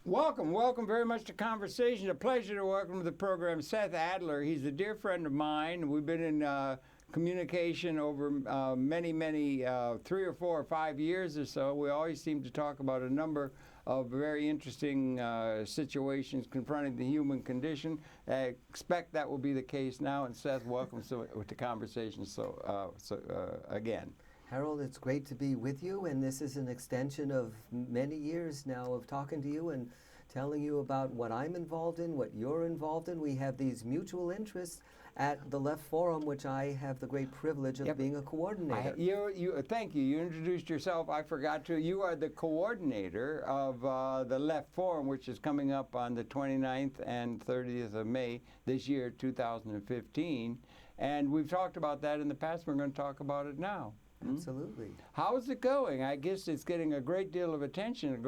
Welcome very much to Conversation. A pleasure to welcome to the program Seth Adler. He's a dear friend of mine. We've been in communication over many, 3 or 4 or 5 years or so. We always seem to talk about a number of very interesting situations confronting the human condition. I expect that will be the case now. And Seth, welcome to Conversation again. Harold, it's great to be with you, and this is an extension of many years now of talking to you and telling you about what I'm involved in, what you're involved in. We have these mutual interests at the Left Forum, which I have the great privilege of being a coordinator. Thank you. You introduced yourself. I forgot to. You are the coordinator of the Left Forum, which is coming up on the 29th and 30th of May this year, 2015. And we've talked about that in the past. We're going to talk about it now. Absolutely. How's it going? I guess it's getting a great deal of attention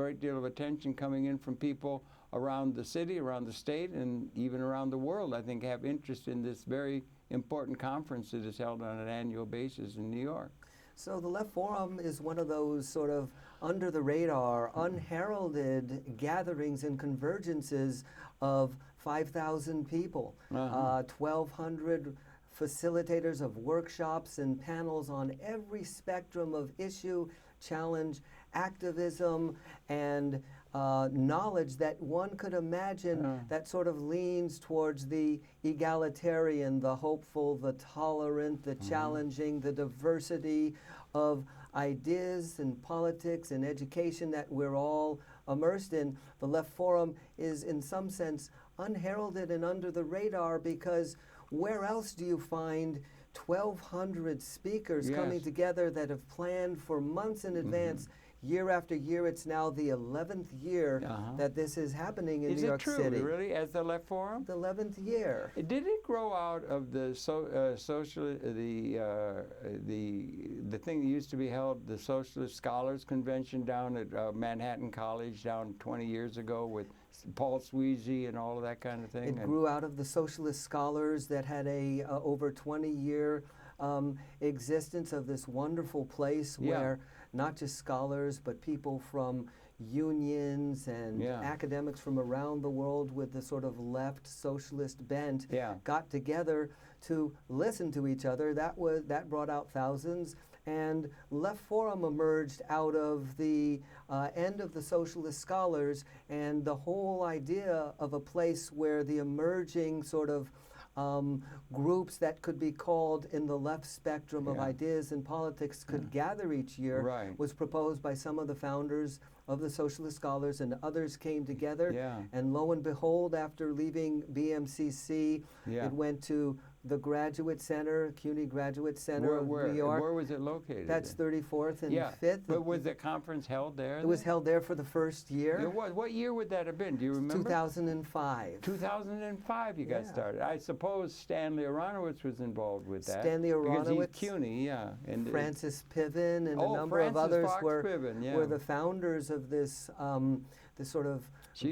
coming in from people around the city, around the state, and even around the world, I think, have interest in this very important conference that is held on an annual basis in New York. So the Left Forum is one of those sort of under-the-radar, unheralded gatherings and convergences of 5,000 people, 1,200 facilitators of workshops and panels on every spectrum of issue, challenge, activism, and knowledge that one could imagine that sort of leans towards the egalitarian, the hopeful, the tolerant, the challenging, the diversity of ideas and politics and education that we're all immersed in. The Left Forum is in some sense unheralded and under the radar because where else do you find 1,200 speakers coming together that have planned for months in advance, year after year? It's now the 11th year that this is happening in New York City. Is it true, really, as the Left Forum? The 11th year. Did it grow out of the the thing that used to be held, the Socialist Scholars Convention down at Manhattan College down 20 years ago with Paul Sweezy and all of that kind of thing? It grew out of the Socialist Scholars that had a over 20-year existence of this wonderful place where not just scholars but people from unions and academics from around the world with the sort of left socialist bent got together to listen to each other. That brought out thousands. And Left Forum emerged out of the end of the Socialist Scholars and the whole idea of a place where the emerging sort of groups that could be called in the left spectrum of ideas and politics could gather each year was proposed by some of the founders of the Socialist Scholars, and others came together. And lo and behold, after leaving BMCC, it went to the Graduate Center, CUNY Graduate Center of New York. Where was it located? That's 34th and 5th. But was the conference held there? It was held there for the first year. It was. What year would that have been? Do you remember? 2005. 2005 you got started. I suppose Stanley Aronowitz was involved with that. Stanley Aronowitz. Because he's CUNY, and Francis Piven and a number of others were the founders of this, this sort of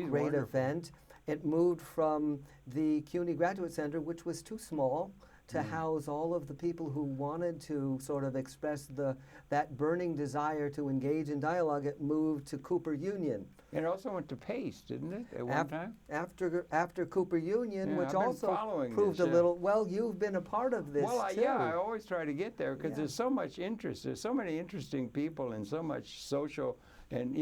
great event. It moved from the CUNY Graduate Center, which was too small to house all of the people who wanted to sort of express that burning desire to engage in dialogue. It moved to Cooper Union. And it also went to Pace, didn't it, at one time? After Cooper Union, which also proved this, a little, well, you've been a part of this, too. I always try to get there because there's so much interest. There's so many interesting people and so much social and,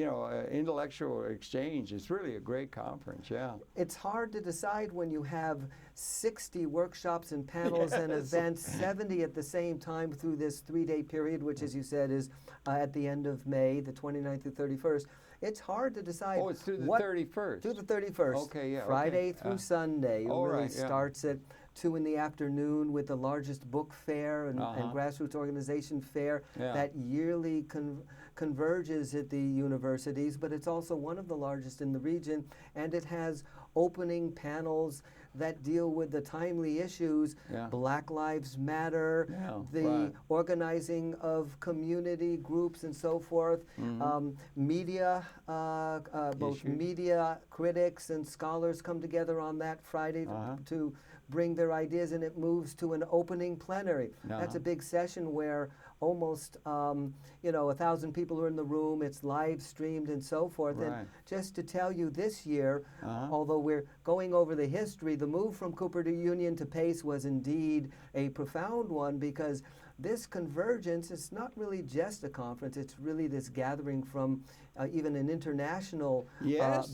intellectual exchange. It's really a great conference, It's hard to decide when you have 60 workshops and panels and events, 70 at the same time through this 3-day period, which, as you said, is at the end of May, the 29th through 31st. It's hard to decide. Oh, it's through the 31st. Through the 31st. Okay, Friday through Sunday. It really starts at 2 in the afternoon with the largest book fair and grassroots organization fair that yearly converges at the universities, but it's also one of the largest in the region, and it has opening panels that deal with the timely issues, Black Lives Matter, the organizing of community groups and so forth, media, both media critics and scholars come together on that Friday to bring their ideas, and it moves to an opening plenary. That's a big session where almost 1,000 people are in the room. It's live streamed and so forth. Right. And just to tell you, this year, although we're going over the history, the move from Cooper to Union to Pace was indeed a profound one, because this convergence is not really just a conference. It's really this gathering from even an international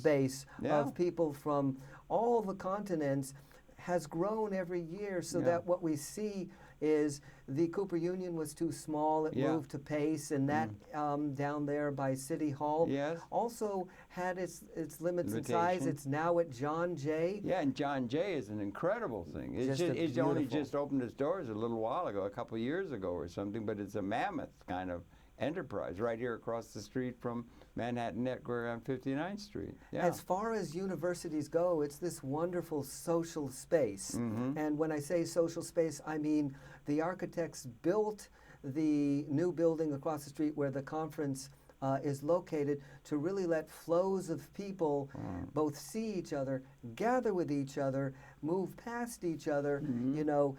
base of people from all the continents, has grown every year, so that what we see is the Cooper Union was too small. It moved to Pace, and that down there by City Hall also had its limits in size. It's now at John Jay. Yeah, and John Jay is an incredible thing. It's only just opened its doors a little while ago, a couple of years ago or something, but it's a mammoth kind of enterprise right here across the street from Manhattan Network on 59th Street. Yeah. As far as universities go, it's this wonderful social space. And when I say social space, I mean the architects built the new building across the street where the conference is located to really let flows of people both see each other, gather with each other, move past each other,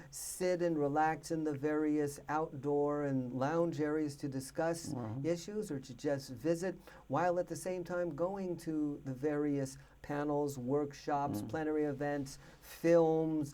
sit and relax in the various outdoor and lounge areas to discuss issues or to just visit, while at the same time going to the various panels, workshops, plenary events, films,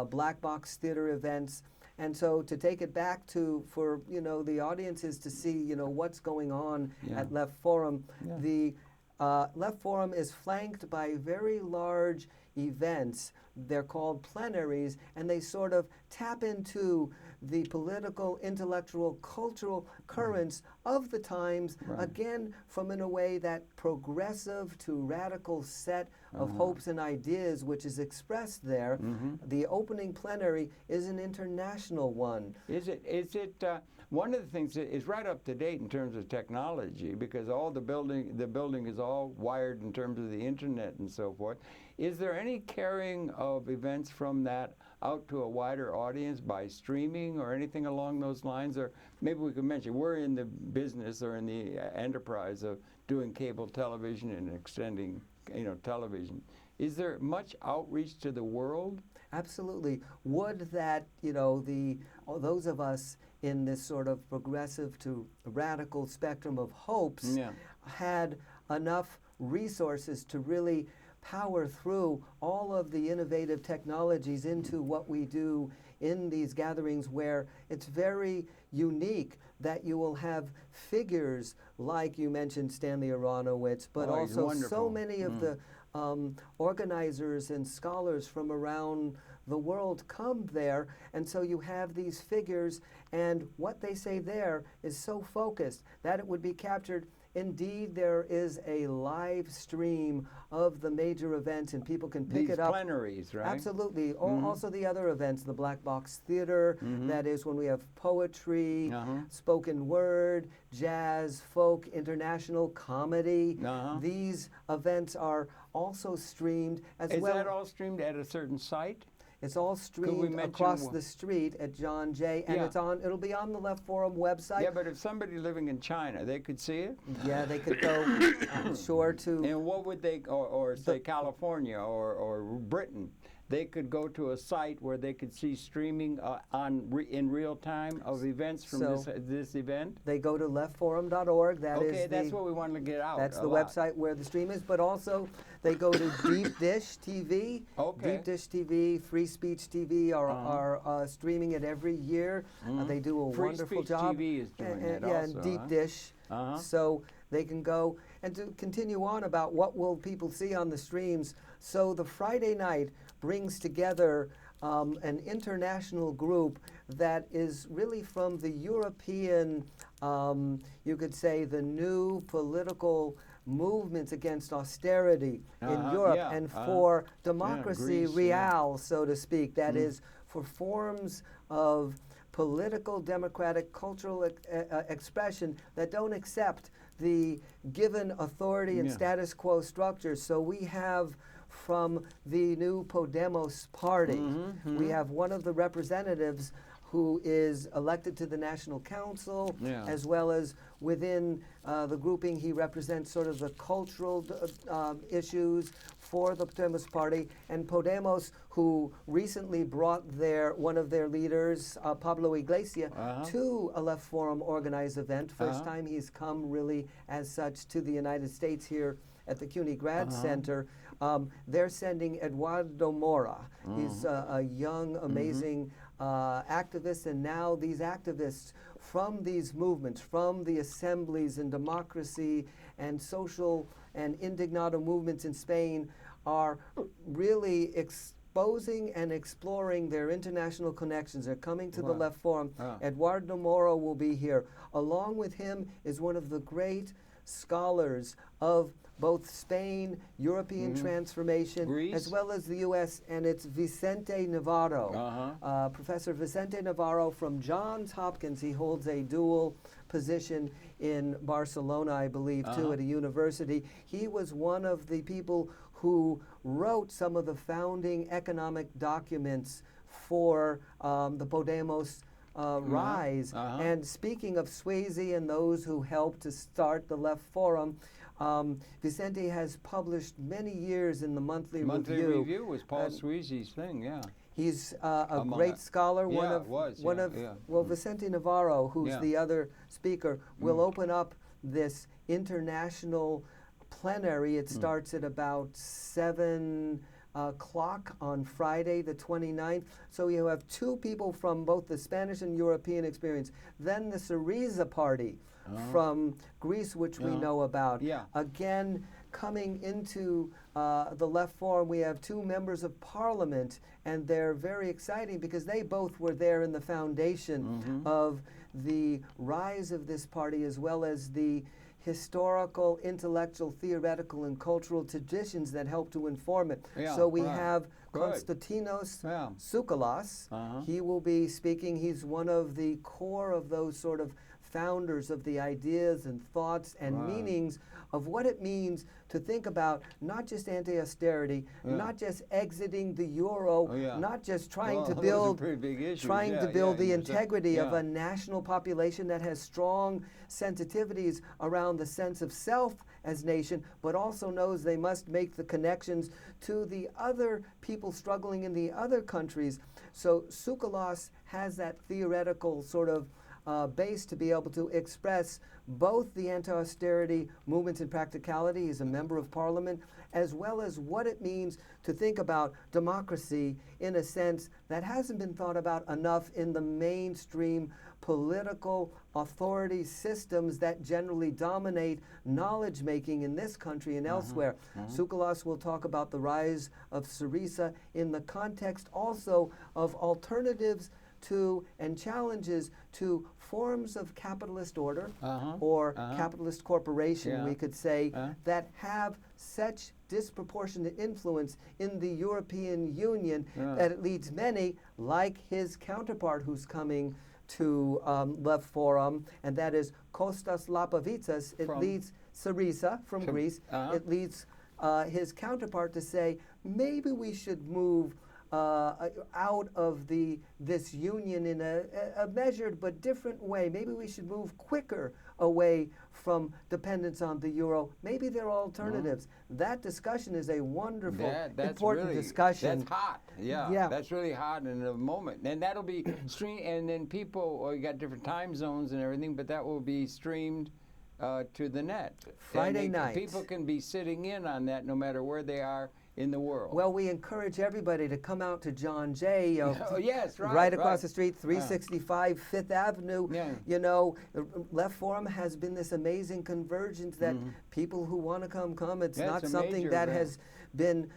black box theater events. And so to take it back for the audiences to see what's going on at Left Forum, the Left Forum is flanked by very large events. They're called plenaries, and they sort of tap into the political, intellectual, cultural currents of the times, again, from in a way that progressive to radical set of hopes and ideas, which is expressed there. The opening plenary is an international one. Is it one of the things that is right up to date in terms of technology, because all the building is all wired in terms of the internet and so forth. Is there any carrying of events from that out to a wider audience by streaming or anything along those lines? Or maybe we could mention, we're in the business or in the enterprise of doing cable television and extending television. Is there much outreach to the world? Absolutely. Would that those of us in this sort of progressive to radical spectrum of hopes had enough resources to really power through all of the innovative technologies into what we do in these gatherings, where it's very unique that you will have figures like you mentioned Stanley Aronowitz, but also so many of the organizers and scholars from around the world come there, and so you have these figures, and what they say there is so focused that it would be captured. Indeed, there is a live stream of the major events, and people can pick it up. These plenaries, right? Absolutely. Also the other events, the Black Box Theater, that is when we have poetry, spoken word, jazz, folk, international comedy. These events are also streamed as well. Is that all streamed at a certain site? It's all streamed across the street at John Jay, and it'll be on the Left Forum website. Yeah, but if somebody living in China, they could see it? Yeah, they could go sure to. And what would they, or say California or Britain, they could go to a site where they could see streaming in real time of events from this event? They go to leftforum.org. That's what we wanted to get out. That's the website where the stream is, but also they go to Deep Dish TV. Deep Dish TV, Free Speech TV are streaming it every year. They do a wonderful job. Free Speech TV is doing it also. and Deep Dish. So they can go and to continue on about what will people see on the streams. So the Friday night brings together an international group that is really from the European, you could say, the new political movements against austerity in Europe and for democracy real, so to speak. That is, for forms of political, democratic, cultural expression that don't accept the given authority and status quo structures. So we have from the new Podemos party, we have one of the representatives who is elected to the National Council, Yeah. as well as within the grouping, he represents sort of the cultural issues for the Podemos party. And Podemos, who recently brought one of their leaders, Pablo Iglesias, to a Left Forum organized event. First time he's come really as such to the United States here at the CUNY Grad Center. They're sending Eduardo Mora. He's a young, amazing activist, and now these activists from these movements, from the assemblies and democracy and social and indignado movements in Spain, are really exposing and exploring their international connections. They're coming to the Left Forum. Eduardo Mora will be here. Along with him is one of the great scholars of both Spain, European transformation, Greece, as well as the U.S., and it's Vicente Navarro. Professor Vicente Navarro from Johns Hopkins. He holds a dual position in Barcelona, I believe, too, at a university. He was one of the people who wrote some of the founding economic documents for the Podemos rise. And speaking of Swayze and those who helped to start the Left Forum, Vicente has published many years in the Monthly Review. Monthly Review was Paul Swayze's thing, yeah. He's a great scholar. Well, Vicente Navarro, who's the other speaker, will open up this international plenary. It starts at about 7 o'clock on Friday, the 29th. So you have two people from both the Spanish and European experience. Then the Syriza party from Greece, which we know about. Again, coming into the Left Forum, we have two members of parliament, and they're very exciting because they both were there in the foundation of the rise of this party, as well as the historical, intellectual, theoretical, and cultural traditions that help to inform it. So we have Konstantinos Tsoukalos. He will be speaking. He's one of the core of those sort of founders of the ideas and thoughts and meanings of what it means to think about not just anti-austerity, not just exiting the euro, not just trying to build the integrity of a national population that has strong sensitivities around the sense of self as nation, but also knows they must make the connections to the other people struggling in the other countries. So Tsoukalos has that theoretical sort of base to be able to express both the anti-austerity movements in practicality. He's a member of parliament, as well as what it means to think about democracy in a sense that hasn't been thought about enough in the mainstream political authority systems that generally dominate knowledge making in this country and elsewhere. Tsoukalos will talk about the rise of Syriza in the context also of alternatives to and challenges to forms of capitalist order or capitalist corporation, we could say, that have such disproportionate influence in the European Union that it leads many, like his counterpart who's coming to Left Forum, and that is Kostas Lapavitsas. It leads Syriza from Greece. It leads his counterpart to say, maybe we should move out of this union in a measured but different way. Maybe we should move quicker away from dependence on the euro. Maybe there are alternatives. That discussion is a wonderful, important discussion. That's hot. Yeah, that's really hot in the moment. And that'll be streamed, and then people, you got different time zones and everything, but that will be streamed to the net. Friday night. People can be sitting in on that no matter where they are in the world. Well, we encourage everybody to come out to John Jay, right across the street, 365 Fifth Avenue. You know, Left Forum has been this amazing convergence that people who want to come. It's not something that has been,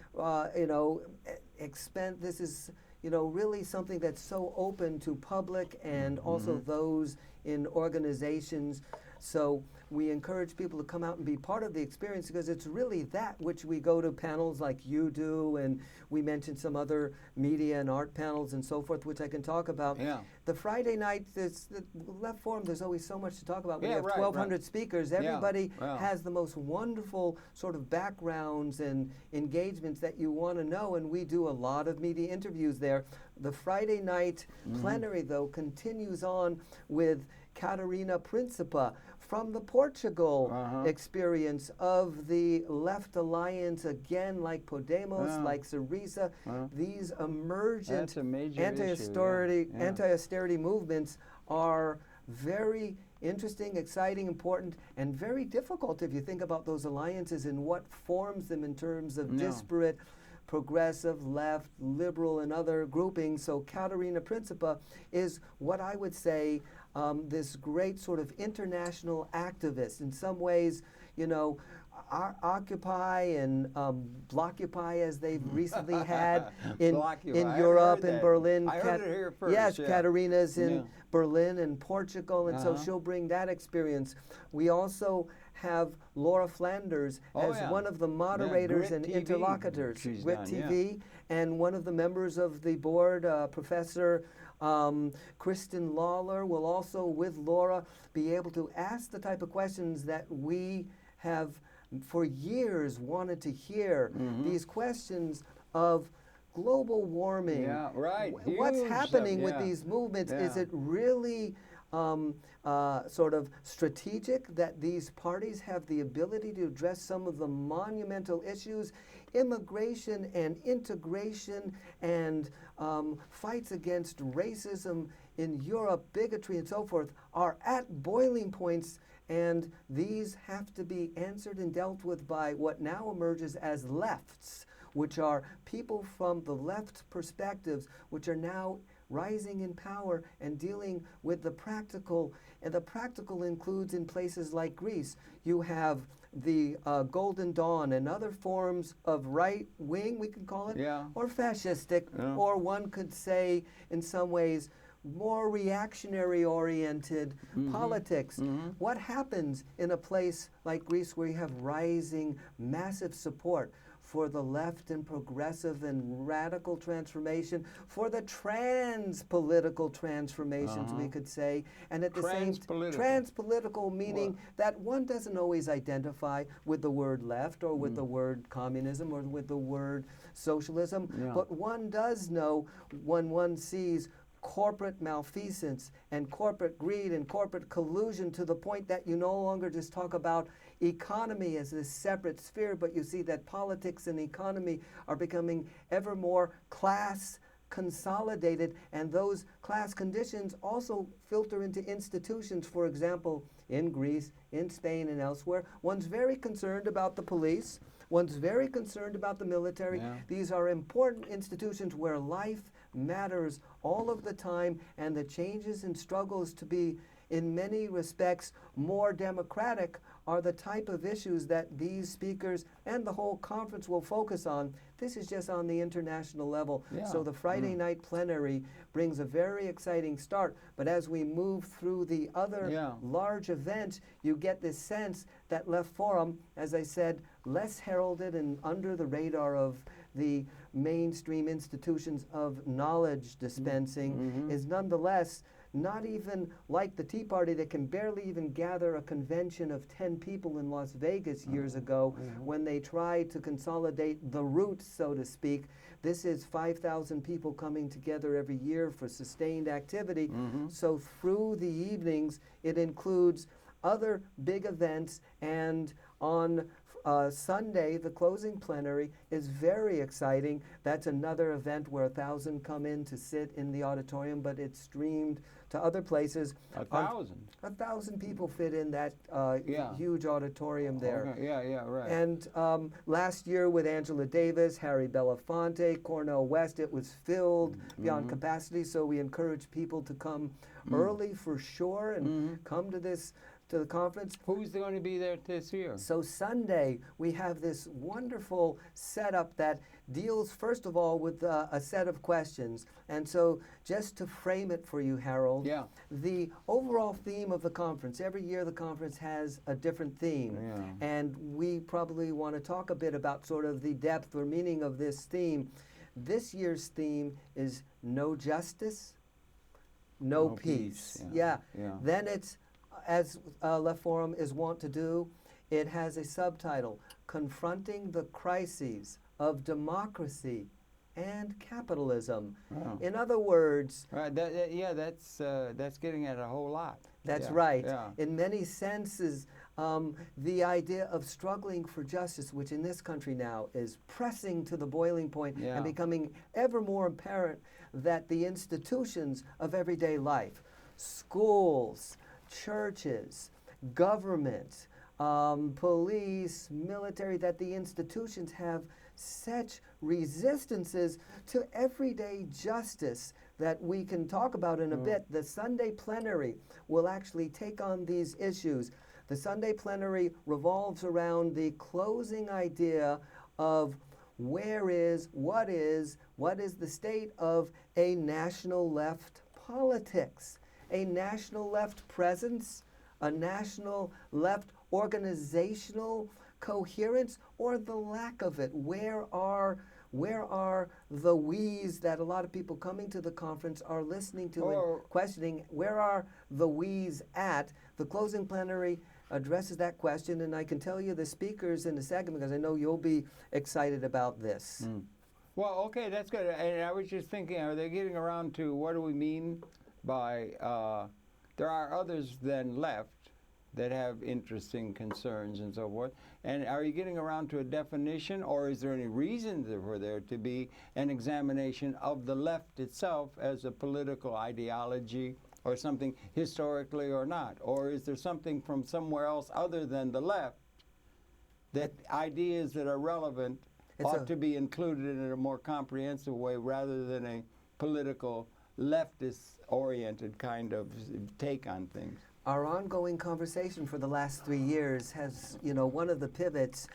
this is, really something that's so open to public and also those in organizations So we encourage people to come out and be part of the experience because it's really that which we go to panels like you do, and we mentioned some other media and art panels and so forth, which I can talk about. Yeah. The Friday night, the Left Forum, there's always so much to talk about. When Yeah, you have right, 1,200 speakers, everybody Yeah. has the most wonderful sort of backgrounds and engagements that you want to know, and we do a lot of media interviews there. The Friday night plenary, though, continues on with Catarina Principa from the Portugal experience of the Left Alliance, again, like Podemos, like Syriza, these emergent That's a major anti-austerity movements are very interesting, exciting, important, and very difficult if you think about those alliances and what forms them in terms of disparate progressive, left, liberal, and other groupings. So Catarina Principa is what I would say this great sort of international activist. In some ways, you know, Occupy and Blockupy, as they've recently had in Europe and Berlin. I heard it here first. Yes, Catarina's in Berlin and Portugal, and so she'll bring that experience. We also have Laura Flanders as one of the moderators and interlocutors, Grit TV, and one of the members of the board, Professor Kristen Lawler, will also, with Laura, be able to ask the type of questions that we have for years wanted to hear. These questions of global warming. Yeah, right. What's Huge happening stuff, with these movements? Is it really sort of strategic that these parties have the ability to address some of the monumental issues? Immigration and integration and fights against racism in Europe, bigotry and so forth, are at boiling points, and these have to be answered and dealt with by what now emerges as lefts, which are people from the left perspectives, which are now rising in power and dealing with the practical. And the practical includes, in places like Greece, you have the Golden Dawn and other forms of right wing, we could call it, or fascistic, or one could say, in some ways, more reactionary oriented politics. What happens in a place like Greece where you have rising massive support for the left and progressive and radical transformation, for the trans-political transformations, we could say, and at the same trans-political, meaning that one doesn't always identify with the word left or with the word communism or with the word socialism, but one does know when one sees corporate malfeasance and corporate greed and corporate collusion to the point that you no longer just talk about economy as this separate sphere, but you see that politics and economy are becoming ever more class consolidated, and those class conditions also filter into institutions. For example, in Greece, in Spain, and elsewhere, one's very concerned about the police, one's very concerned about the military. These are important institutions where life matters all of the time, and the changes and struggles to be, in many respects, more democratic are the type of issues that these speakers and the whole conference will focus on. This is just on the international level. So the Friday night plenary brings a very exciting start. But as we move through the other large events, you get this sense that Left Forum, as I said, less heralded and under the radar of the mainstream institutions of knowledge dispensing, is nonetheless not even like the Tea Party that can barely even gather a convention of 10 people in Las Vegas years ago when they tried to consolidate the roots, so to speak. This is 5,000 people coming together every year for sustained activity. So through the evenings, it includes other big events, and on Sunday, the closing plenary is very exciting. That's another event where 1,000 come in to sit in the auditorium, but it's streamed to other places. 1,000? 1,000 people fit in that huge auditorium there. Right. And last year with Angela Davis, Harry Belafonte, Cornel West, it was filled beyond capacity, so we encourage people to come early for sure and come to this to the conference. Who's going to be there this year? So Sunday, we have this wonderful setup that deals, first of all, with a set of questions. And so just to frame it for you, Harold, Yeah. the overall theme of the conference, every year the conference has a different theme. Yeah. And we probably want to talk a bit about sort of the depth or meaning of this theme. This year's theme is No Justice, No Peace. Yeah. Then it's, as Left Forum is wont to do, it has a subtitle, Confronting the Crises of Democracy and Capitalism. Wow. In other words, Right. That's getting at a whole lot. that's Yeah, right. yeah. In many senses, the idea of struggling for justice, which in this country now is pressing to the boiling point Yeah. and becoming ever more apparent that the institutions of everyday life, schools, churches, government, police, military, that the institutions have such resistances to everyday justice that we can talk about in a bit. The Sunday plenary will actually take on these issues. The Sunday plenary revolves around the closing idea of what is the state of a national left politics, a national left presence, a national left organizational coherence, or the lack of it. Where are the we's that a lot of people coming to the conference are listening to and questioning? Where are the we's at? The closing plenary addresses that question, and I can tell you the speakers in a second because I know you'll be excited about this. Well, okay, that's good. And I was just thinking, are they getting around to what do we mean by, there are others than left that have interesting concerns and so forth. And are you getting around to a definition, or is there any reason for there to be an examination of the left itself as a political ideology or something historically or not? Or is there something from somewhere else other than the left that ideas that are relevant ought to be included in a more comprehensive way rather than a political leftist-oriented kind of take on things? Our ongoing conversation for the last 3 years has, one of the pivots,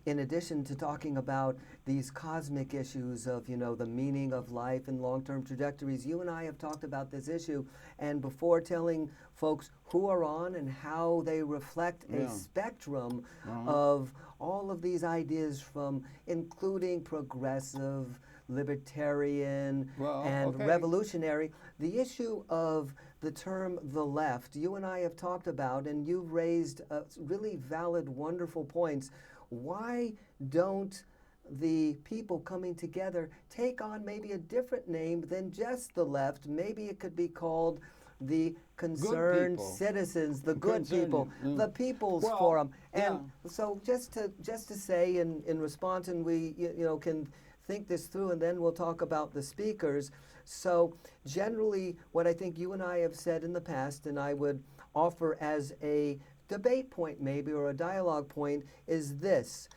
in addition to talking about these cosmic issues of, the meaning of life and long-term trajectories, you and I have talked about this issue. And before telling folks who are on and how they reflect a spectrum of all of these ideas, from including progressive, libertarian, and revolutionary, the issue of the term the left, you and I have talked about, and you've raised really valid, wonderful points. Why don't the people coming together take on maybe a different name than just the left? Maybe it could be called the concerned citizens, the good people, the People's Forum. And so just to say in response, and we can think this through, and then we'll talk about the speakers. So generally, what I think you and I have said in the past, and I would offer as a debate point maybe, or a dialogue point, is this.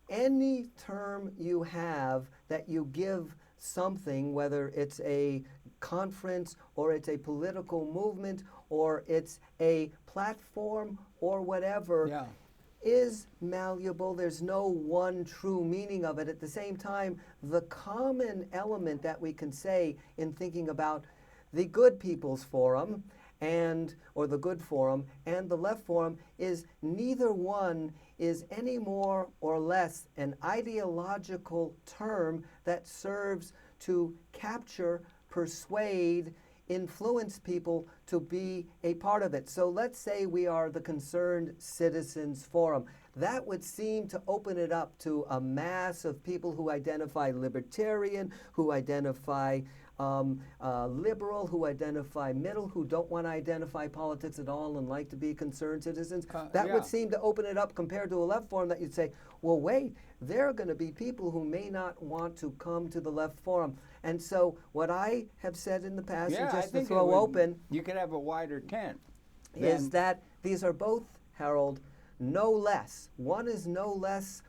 Any term you have that you give something, whether it's a conference or it's a political movement or it's a platform or whatever, is malleable. There's no one true meaning of it. At the same time, the common element that we can say in thinking about the Good People's Forum or the Good Forum and the Left Forum is neither one is any more or less an ideological term that serves to capture, persuade, influence people to be a part of it. So let's say we are the Concerned Citizens Forum. That would seem to open it up to a mass of people who identify libertarian, who identify liberal, who identify middle, who don't want to identify politics at all and like to be concerned citizens. That would seem to open it up compared to a left forum that you'd say, well, wait, there are going to be people who may not want to come to the left forum. And so what I have said in the past, and just to throw open, you could have a wider tent, is that these are both, Harold, no less. One is no less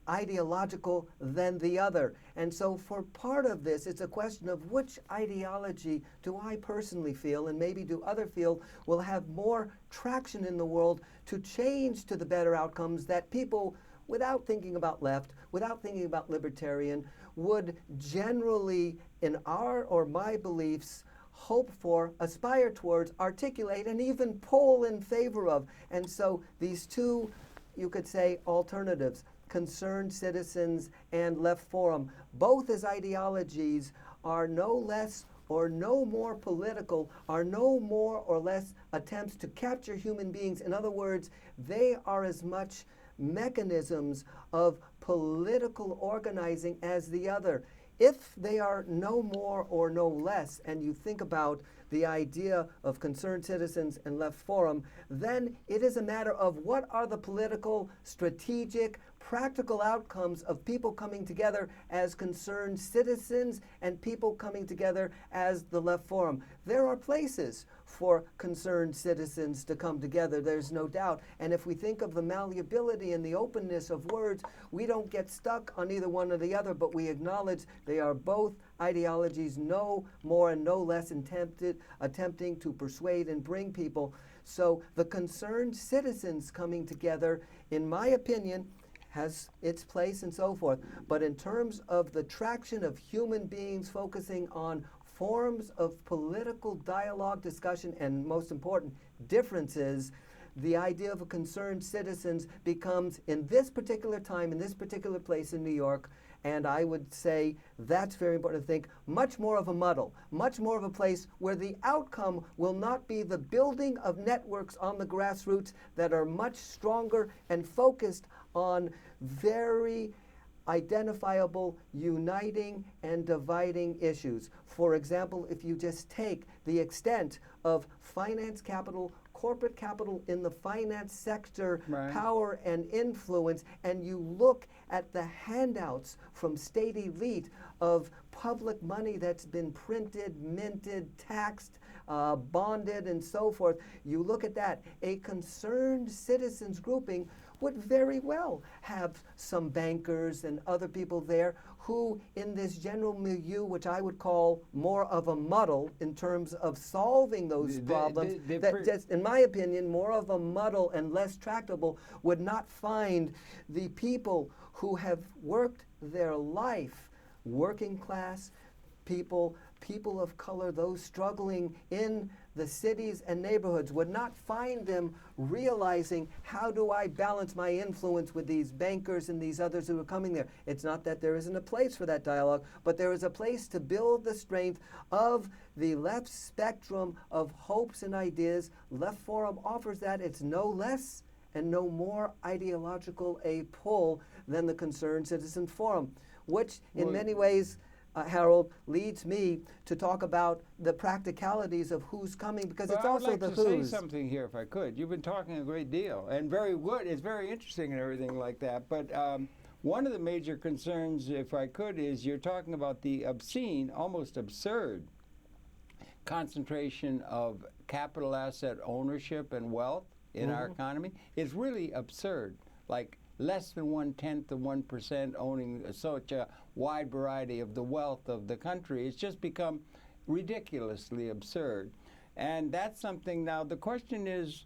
ideological than the other. And so for part of this, it's a question of which ideology do I personally feel, and maybe do other feel, will have more traction in the world to change to the better outcomes that people, without thinking about left, without thinking about libertarian, would generally, in our or my beliefs, hope for, aspire towards, articulate, and even poll in favor of. And so these two, you could say, alternatives, concerned citizens and left forum, both as ideologies, are no less or no more political, are no more or less attempts to capture human beings. In other words, they are as much mechanisms of political organizing as the other. If they are no more or no less, and you think about the idea of concerned citizens and left forum, then it is a matter of what are the political, strategic, practical outcomes of people coming together as concerned citizens and people coming together as the left forum. There are places for concerned citizens to come together, there's no doubt. And if we think of the malleability and the openness of words, we don't get stuck on either one or the other, but we acknowledge they are both ideologies, no more and no less attempting to persuade and bring people. So the concerned citizens coming together, in my opinion, has its place and so forth. But in terms of the traction of human beings focusing on forms of political dialogue, discussion, and most important, differences, the idea of a concerned citizens becomes, in this particular time, in this particular place in New York, and I would say that's very important to think, much more of a muddle, much more of a place where the outcome will not be the building of networks on the grassroots that are much stronger and focused on very identifiable, uniting, and dividing issues. For example, if you just take the extent of finance capital, corporate capital in the finance sector, right, power and influence, and you look at the handouts from state elite of public money that's been printed, minted, taxed, bonded, and so forth, you look at that, a concerned citizens grouping would very well have some bankers and other people there who, in this general milieu, which I would call more of a muddle in terms of solving those problems, that just, in my opinion, more of a muddle and less tractable, would not find the people who have worked their life, working class people, people of color, those struggling in the cities and neighborhoods, would not find them realizing, how do I balance my influence with these bankers and these others who are coming there? It's not that there isn't a place for that dialogue, but there is a place to build the strength of the left spectrum of hopes and ideas. Left Forum offers that. It's no less and no more ideological a pull than the Concerned Citizen Forum, which in many ways, Harold, leads me to talk about the practicalities of who's coming, because it's also the who's. I would like to say something here, if I could. You've been talking a great deal, and very good. It's very interesting and everything like that. But one of the major concerns, if I could, is you're talking about the obscene, almost absurd concentration of capital asset ownership and wealth in our economy. It's really absurd. Like, less than 1/10 of 1% owning such a wide variety of the wealth of the country. It's just become ridiculously absurd. And that's something, now the question is,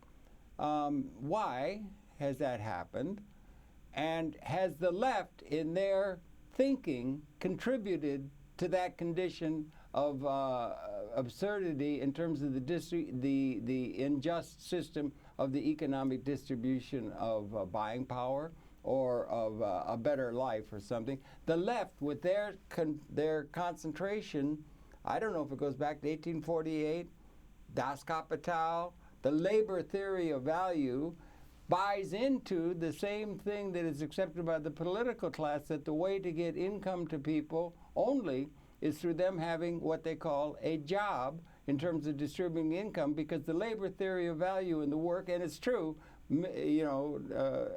why has that happened? And has the left, in their thinking, contributed to that condition of absurdity in terms of the unjust system of the economic distribution of buying power, or of a better life or something? The left, with their concentration, I don't know if it goes back to 1848, Das Kapital, the labor theory of value, buys into the same thing that is accepted by the political class, that the way to get income to people only is through them having what they call a job in terms of distributing income, because the labor theory of value in the work, and it's true, you know,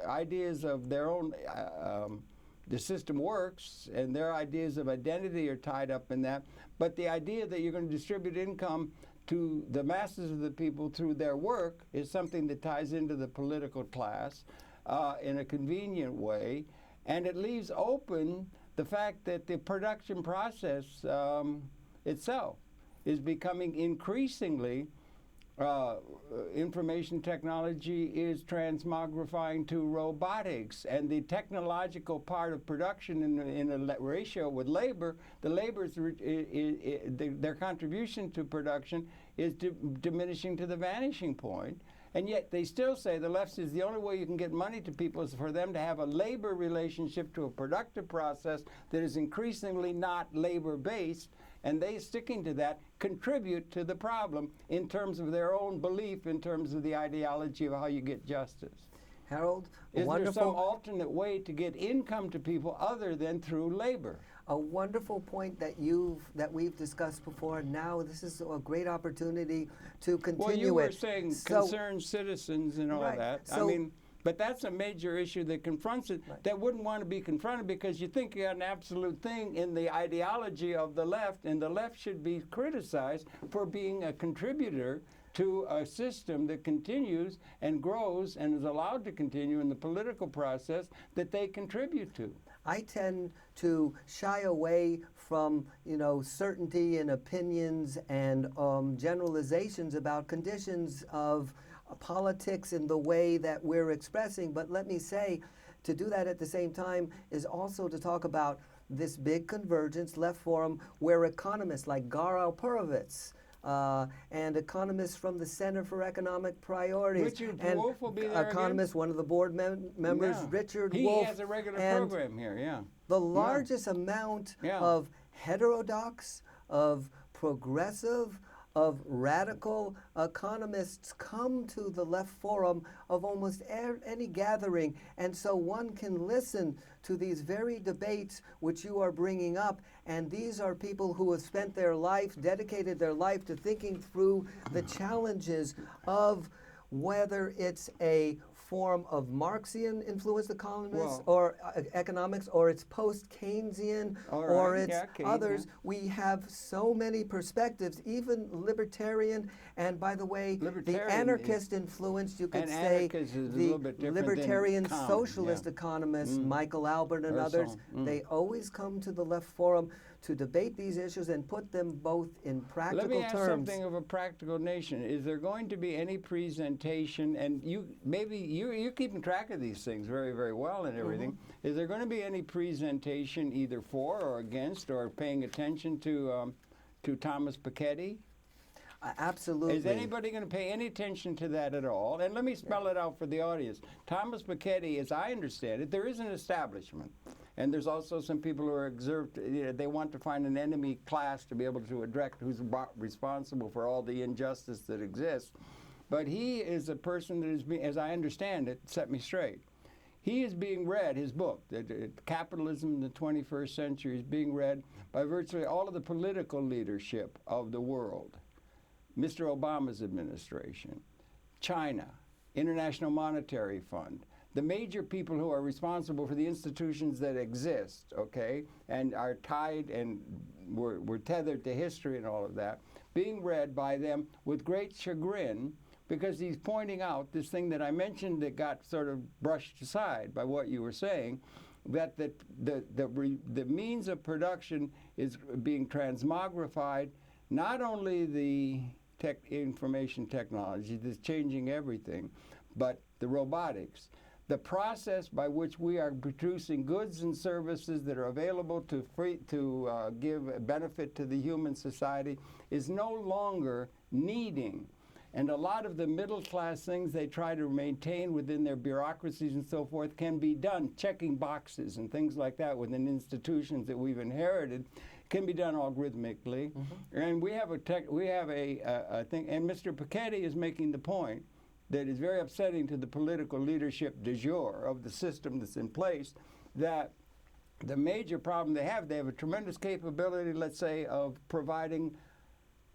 ideas of their own, the system works, and their ideas of identity are tied up in that. But the idea that you're going to distribute income to the masses of the people through their work is something that ties into the political class in a convenient way. And it leaves open the fact that the production process itself is becoming increasingly, information technology is transmogrifying to robotics, and the technological part of production in a ratio with labor, the labor's their contribution to production is diminishing to the vanishing point. And yet they still say, the left says, the only way you can get money to people is for them to have a labor relationship to a productive process that is increasingly not labor-based, and they, sticking to that, contribute to the problem in terms of their own belief, in terms of the ideology of how you get justice. Harold, is there some alternate way to get income to people other than through labor? A wonderful point that we've discussed before. Now this is a great opportunity to continue. Well, you were saying concerned citizens and all that. So, I mean, but that's a major issue that confronts it, that wouldn't want to be confronted, because you think you got an absolute thing in the ideology of the left, and the left should be criticized for being a contributor to a system that continues and grows and is allowed to continue in the political process that they contribute to. I tend to shy away from, certainty and opinions and generalizations about conditions of politics in the way that we're expressing. But let me say, to do that at the same time is also to talk about this big convergence left forum where economists like Gar Alperovitz, and economists from the Center for Economic Priorities. Richard and Wolff will be there economist, again? One of the board members, Yeah. Richard He Wolff. has a regular and program here, yeah. the largest amount of heterodox, of progressive, of radical economists come to the left forum of almost any gathering. And so one can listen to these very debates which you are bringing up. And these are people who have spent their life, dedicated their life to thinking through the challenges of whether it's a form of Marxian influenced economists or economics, or it's post-Keynesian, or it's others. We have so many perspectives, even libertarian, and by the way, the anarchist influenced, you could say, the libertarian socialist economists, Michael Albert and others, they always come to the left forum to debate these issues and put them both in practical terms. Let me ask something of a practical nation. Is there going to be any presentation, and you're keeping track of these things very, very well and everything. Is there going to be any presentation either for or against or paying attention to Thomas Piketty? Absolutely. Is anybody going to pay any attention to that at all? And let me spell it out for the audience. Thomas Piketty, as I understand it, there is an establishment. And there's also some people who are they want to find an enemy class to be able to address who's responsible for all the injustice that exists. But he is a person that is being, as I understand it, set me straight. He is being read, his book, Capitalism in the 21st Century, is being read by virtually all of the political leadership of the world. Mr. Obama's administration, China, International Monetary Fund, the major people who are responsible for the institutions that exist, okay, and are tied and were tethered to history and all of that, being read by them with great chagrin, because he's pointing out this thing that I mentioned that got sort of brushed aside by what you were saying, that the means of production is being transmogrified, not only the information technology that's changing everything, but the robotics. The process by which we are producing goods and services that are available to give a benefit to the human society is no longer needing. And a lot of the middle class things they try to maintain within their bureaucracies and so forth can be done, checking boxes and things like that within institutions that we've inherited, can be done algorithmically. And we have a thing, and Mr. Piketty is making the point that is very upsetting to the political leadership du jour of the system that's in place, that the major problem they have a tremendous capability, let's say, of providing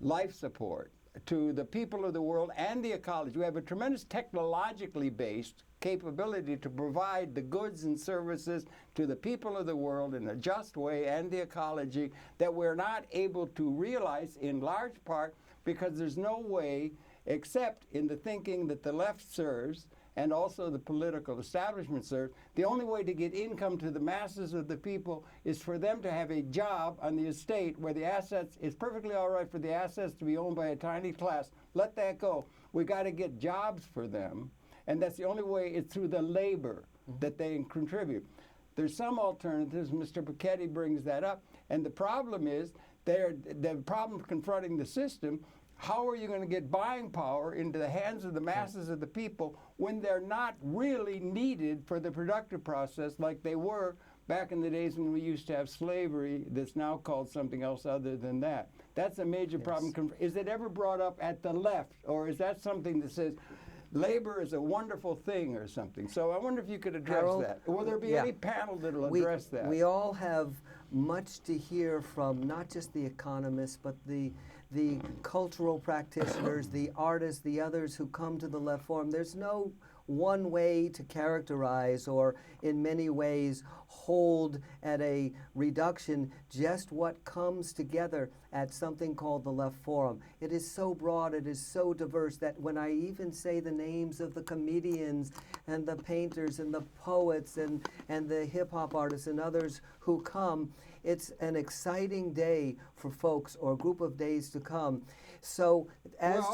life support to the people of the world and the ecology. We have a tremendous technologically based capability to provide the goods and services to the people of the world in a just way and the ecology that we're not able to realize in large part because there's no way except in the thinking that the left serves and also the political establishment serves, the only way to get income to the masses of the people is for them to have a job on the estate where the assets, it's perfectly all right for the assets to be owned by a tiny class. Let that go. We got to get jobs for them, and that's the only way. It's through the labor that they contribute. There's some alternatives. Mr. Piketty brings that up, and the problem is the problem confronting the system. How are you going to get buying power into the hands of the masses of the people when they're not really needed for the productive process like they were back in the days when we used to have slavery that's now called something else other than that? That's a major problem. Is it ever brought up at the left, or is that something that says labor is a wonderful thing or something? So I wonder if you could address Harold, that. Will there be any panel that will address that? We all have much to hear from not just the economists, but the cultural practitioners, the artists, the others who come to the left forum. There's no one way to characterize or in many ways hold at a reduction just what comes together at something called the left forum. It is so broad, it is so diverse that when I even say the names of the comedians and the painters and the poets and the hip-hop artists and others who come, it's an exciting day for folks, or a group of days to come. So as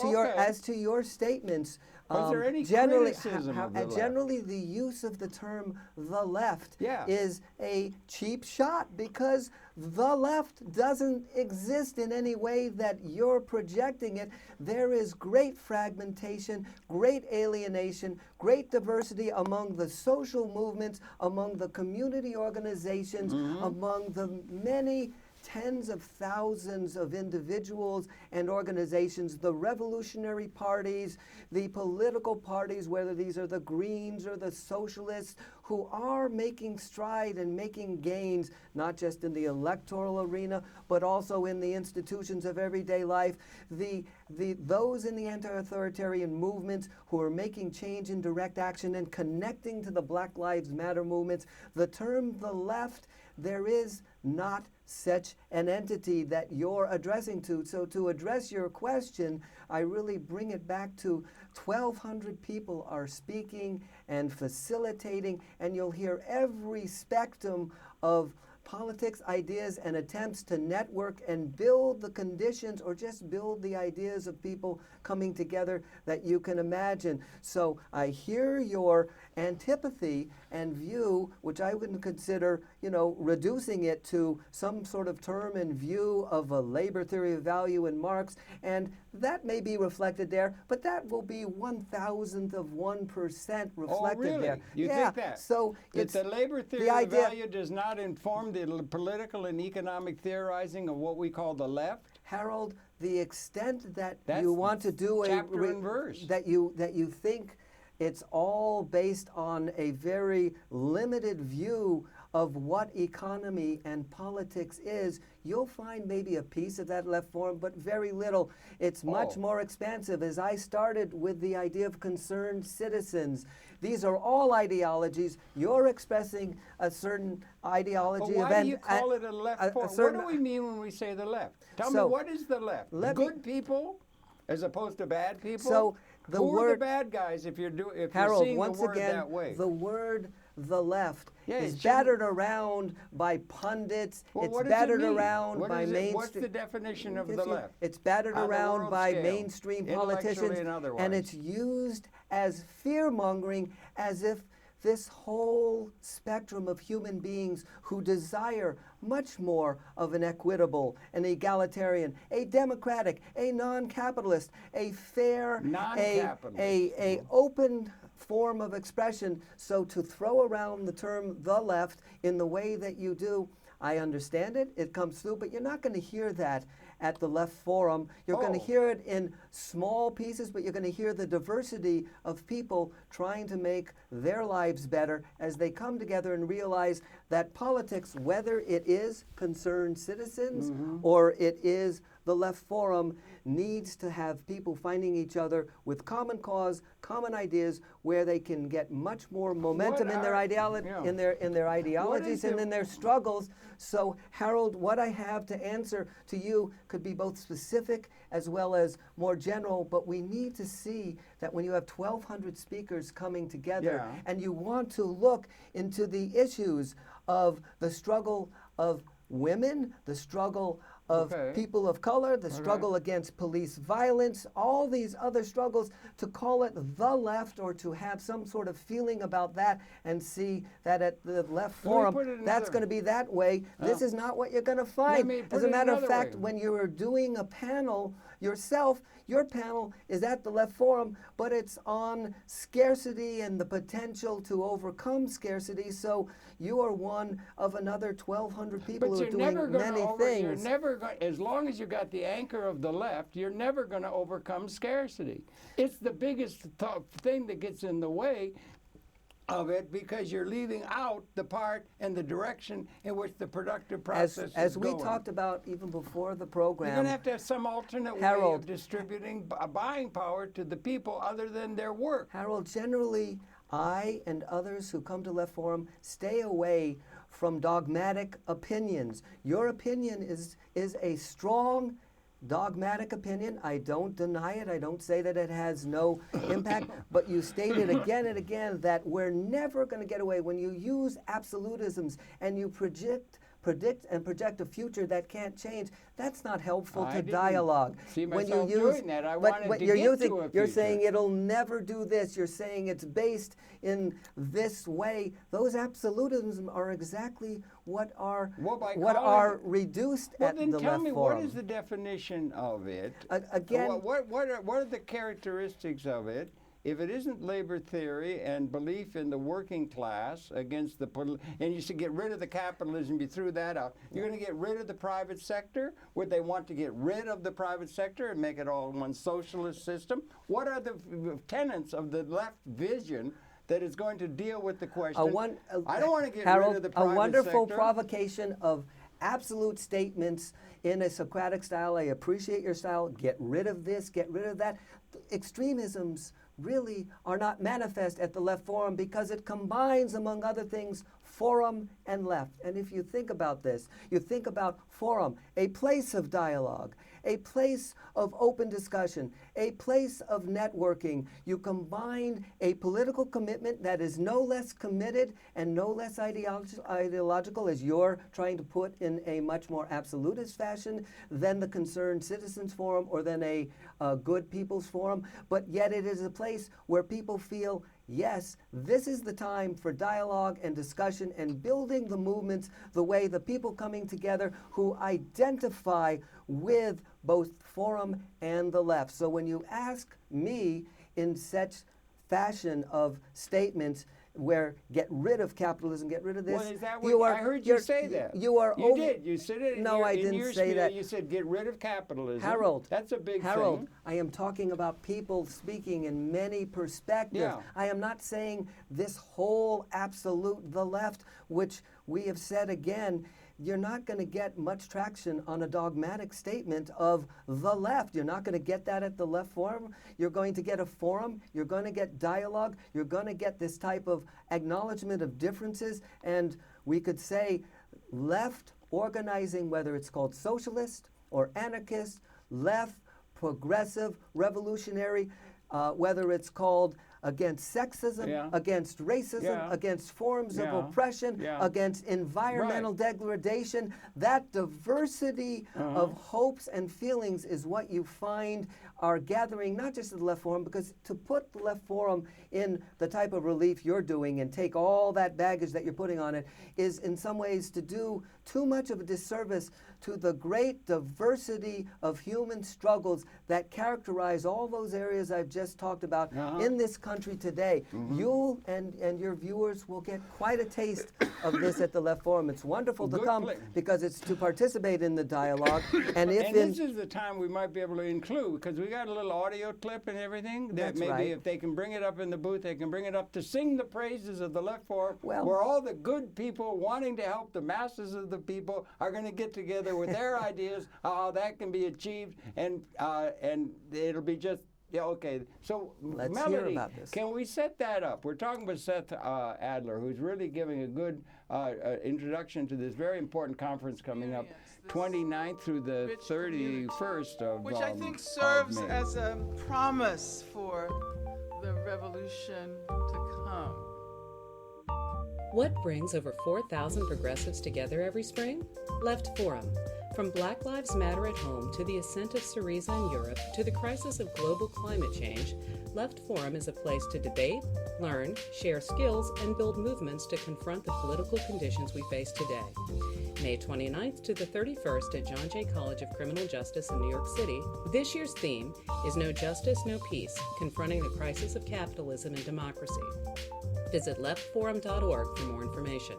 to your statements, was there any generally, criticism of the left? Generally the use of the term the left Yeah. is a cheap shot, because the left doesn't exist in any way that you're projecting it. There is great fragmentation, great alienation, great diversity among the social movements, among the community organizations, among the many tens of thousands of individuals and organizations, the revolutionary parties, the political parties, whether these are the Greens or the Socialists, who are making stride and making gains, not just in the electoral arena, but also in the institutions of everyday life. Those in the anti-authoritarian movements who are making change in direct action and connecting to the Black Lives Matter movements. The term the left, there is not such an entity that you're addressing to. So to address your question, I really bring it back to 1,200 people are speaking and facilitating, and you'll hear every spectrum of politics, ideas, and attempts to network and build the conditions, or just build the ideas of people coming together that you can imagine. So I hear your antipathy and view, which I wouldn't consider, reducing it to some sort of term and view of a labor theory of value in Marx, and that may be reflected there, but that will be 1,000th of 1% reflected there. You think that? So it's the labor theory of value does not inform the political and economic theorizing of what we call the left? Harold, the extent that That's you want to do chapter and verse. that you think it's all based on a very limited view of what economy and politics is, you'll find maybe a piece of that left forum, but very little. It's much more expansive. As I started with the idea of concerned citizens, these are all ideologies. You're expressing a certain ideology. But why do you call it a left forum? What do we mean when we say the left? Tell me, what is the left? Good people as opposed to bad people? So the Who word, are the bad guys if you're Harold, seeing once the word again, that way? the word the left is it battered around by pundits. Well, it's battered around by mainstream. What's the definition of the left? It's battered around by scale, mainstream politicians, and it's used as fear-mongering, as if this whole spectrum of human beings who desire much more of an equitable, an egalitarian, a democratic, a non-capitalist, a fair, a open form of expression. So to throw around the term the left in the way that you do, I understand it, it comes through, but you're not going to hear that at the left forum. You're going to hear it in small pieces, but you're going to hear the diversity of people trying to make their lives better as they come together and realize that politics, whether it is concerned citizens or it is the left forum, needs to have people finding each other with common cause, common ideas, where they can get much more momentum in their ideologies and in their struggles. So, Harold, what I have to answer to you could be both specific as well as more general, but we need to see that when you have 1,200 speakers coming together and you want to look into the issues of the struggle of women, the struggle of people of color, the struggle against police violence, all these other struggles, to call it the left or to have some sort of feeling about that and see that at the left forum, that's going to be that way. This is not what you're going to find. As a matter of fact, when you're doing a panel yourself, your panel is at the left forum, but it's on scarcity and the potential to overcome scarcity. So you are one of another 1,200 people who are doing many things. You're never going, as long as you got the anchor of the left, you're never going to overcome scarcity. It's the biggest thing that gets in the way of it, because you're leaving out the part and the direction in which the productive process is going. As we talked about even before the program, you're going to have some alternate way of distributing buying power to the people other than their work. Harold, generally, I and others who come to Left Forum stay away from dogmatic opinions. Your opinion is a strong dogmatic opinion. I don't deny it. I don't say that it has no impact, but you stated again and again that we're never going to get away. When you use absolutisms and you predict and project a future that can't change, that's not helpful to dialogue. When you use doing that, I wanted to get to a future. You're saying it'll never do this. You're saying it's based in this way. Those absolutisms are exactly what are reduced at the left forum. Well, then tell me, what is the definition of it? Again, what are the characteristics of it? If it isn't labor theory and belief in the working class against the, and you should get rid of the capitalism, you threw that out. You're going to get rid of the private sector? Would they want to get rid of the private sector and make it all one socialist system? What are the tenets of the left vision that is going to deal with the question? I don't want to get rid of the private sector. A wonderful provocation of absolute statements in a Socratic style. I appreciate your style. Get rid of this, get rid of that. Extremisms really are not manifest at the left forum because it combines, among other things, forum and left. And if you think about this, you think about forum, a place of dialogue, a place of open discussion, a place of networking. You combine a political commitment that is no less committed and no less ideological, as you're trying to put in a much more absolutist fashion, than the Concerned Citizens Forum or than a Good People's Forum. But yet it is a place where people feel, yes, this is the time for dialogue and discussion and building the movements the way the people coming together who identify with both forum and the left. So when you ask me in such fashion of statements where get rid of capitalism, get rid of this. Well, is that what I heard you say that? You did. You said it. No, I didn't say that. You said get rid of capitalism. Harold, that's a big Harold, thing. I am talking about people speaking in many perspectives. Yeah. I am not saying this whole absolute the left, which we have said again. You're not going to get much traction on a dogmatic statement of the left. You're not going to get that at the left forum. You're going to get a forum. You're going to get dialogue. You're going to get this type of acknowledgement of differences. And we could say left organizing, whether it's called socialist or anarchist, left, progressive, revolutionary, whether it's called against sexism, against racism, against forms of oppression, against environmental degradation. That diversity of hopes and feelings is what you find are gathering, not just at the Left Forum, because to put the Left Forum in the type of relief you're doing and take all that baggage that you're putting on it is in some ways to do too much of a disservice to the great diversity of human struggles that characterize all those areas I've just talked about in this country today. You and your viewers will get quite a taste of this at the Left Forum. It's wonderful to come because it's to participate in the dialogue. And this is the time we might be able to include, because we got a little audio clip and everything that maybe if they can bring it up in the booth, they can bring it up to sing the praises of the Left Forum, where all the good people wanting to help the masses of the people are going to get together with their ideas how that can be achieved, and it'll be just Yeah, okay. So, Let's Melody, hear about this. can we set that up? We're talking with Seth Adler, who's really giving a good introduction to this very important conference coming up, 29th through the 31st of which I think of serves May. as a promise for the revolution to come. What brings over 4,000 progressives together every spring? Left Forum. From Black Lives Matter at home to the ascent of Syriza in Europe to the crisis of global climate change, Left Forum is a place to debate, learn, share skills, and build movements to confront the political conditions we face today. May 29th to the 31st at John Jay College of Criminal Justice in New York City. This year's theme is No Justice, No Peace, Confronting the Crisis of Capitalism and Democracy. Visit leftforum.org for more information.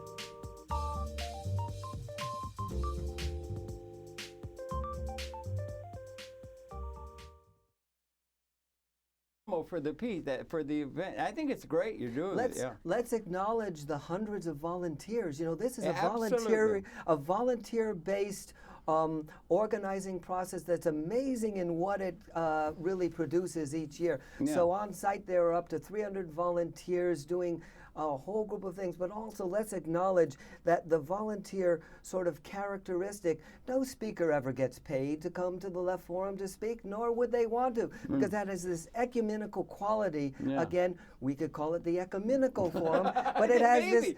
For the piece, for the event, I think it's great you're doing it. Yeah. Let's acknowledge the hundreds of volunteers. You know, this is Yeah, absolutely. a volunteer-based organizing process that's amazing in what it really produces each year. Yeah. So on site there are up to 300 volunteers doing a whole group of things, but also let's acknowledge that the volunteer sort of characteristic, no speaker ever gets paid to come to the Left Forum to speak, nor would they want to, because that is this ecumenical quality. Yeah. Again, we could call it the ecumenical forum, but it has Maybe.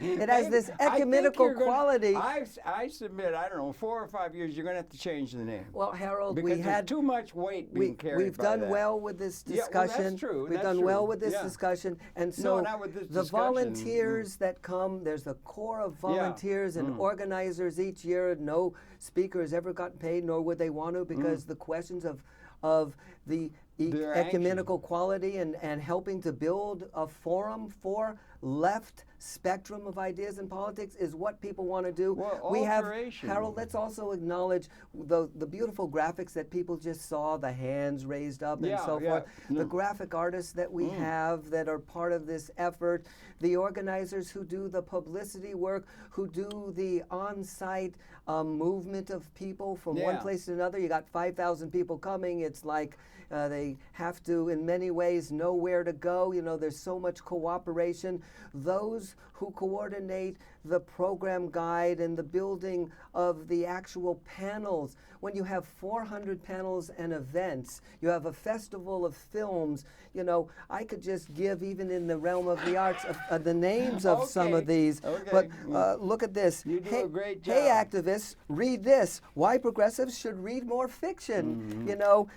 this I think ecumenical you're gonna- quality. I submit, I don't know, 4 or 5 years, you're going to have to change the name. Well, Harold, Because we there's had too much weight being carried we've by done that. well with this Yeah, well, discussion. that's true, We've that's done true. well with this Yeah. discussion, and No, so not with this the discussion. volunteers that come, there's a core of volunteers and organizers each year. No speaker has ever gotten paid, nor would they want to, because the questions of the They're ecumenical quality and helping to build a forum for left spectrum of ideas in politics is what people want to do. Well, we have, alteration. Harold, let's also acknowledge the beautiful graphics that people just saw, the hands raised up and Yeah, so yeah. forth, the graphic artists that we have that are part of this effort, the organizers who do the publicity work, who do the on-site movement of people from one Yeah. place to another. You got 5,000 people coming. It's like they have to, in many ways, know where to go. You know, there's so much cooperation. Those who coordinate the program guide and the building of the actual panels. When you have 400 panels and events, you have a festival of films. You know, I could just give, even in the realm of the arts, the names of some of these. Okay. But look at this. You do hey, a great Hey, job. activists, read this. Why progressives should read more fiction. You know,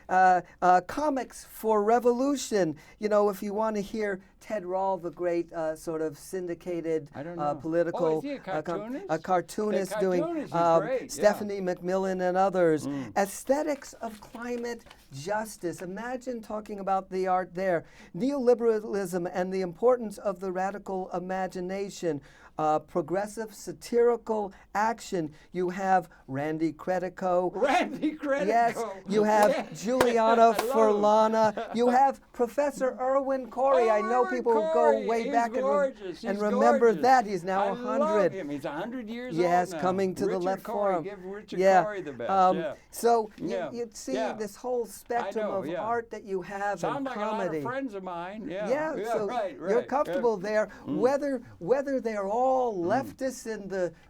comics for revolution. You know, if you want to hear Ted Rall, the great sort of syndicated I don't know. political Oh, is he a cartoonist? a cartoonist The doing cartoonist is great, yeah. Stephanie McMillan and others. Aesthetics of climate justice. Imagine talking about the art there. Neoliberalism and the importance of the radical imagination. Progressive satirical action. You have Randy Credico. Randy Credico. Yes, you have Yeah. Juliana I love him. Furlana. You have Professor Irwin Corey. I know Irwin people who Corey, go way he's back gorgeous. and He's remember gorgeous. that. He's now I 100. love him. He's 100 years Yes, old now. coming to the Richard Left Corey. Forum. Give Richard Yeah. Corey the best. Yeah. So Yeah. you'd see Yeah. this whole spectrum know, of yeah. art that you have Sound in like comedy. a lot of friends of mine. Yeah. Yeah, so right. you're comfortable there. Mm. Whether they're all leftists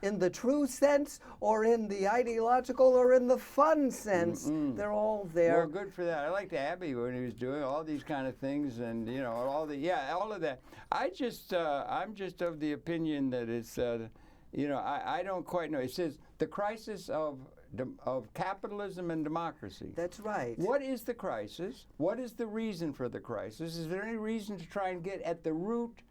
in the true sense, or in the ideological, or in the fun sense, they're all there. Well, good for that. I liked Abby when he was doing all these kind of things, and you know, all of that. I'm just of the opinion that it's, you know, I don't quite know. It says the crisis of capitalism and democracy. That's right. What is the crisis? What is the reason for the crisis? Is there any reason to try and get at the root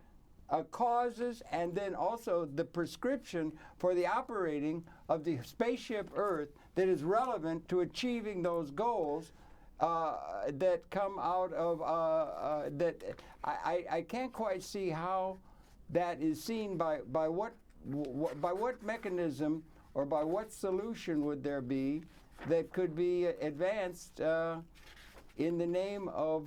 causes, and then also the prescription for the operating of the spaceship Earth that is relevant to achieving those goals that come out of that? I can't quite see how that is seen by what mechanism or by what solution would there be that could be advanced in the name of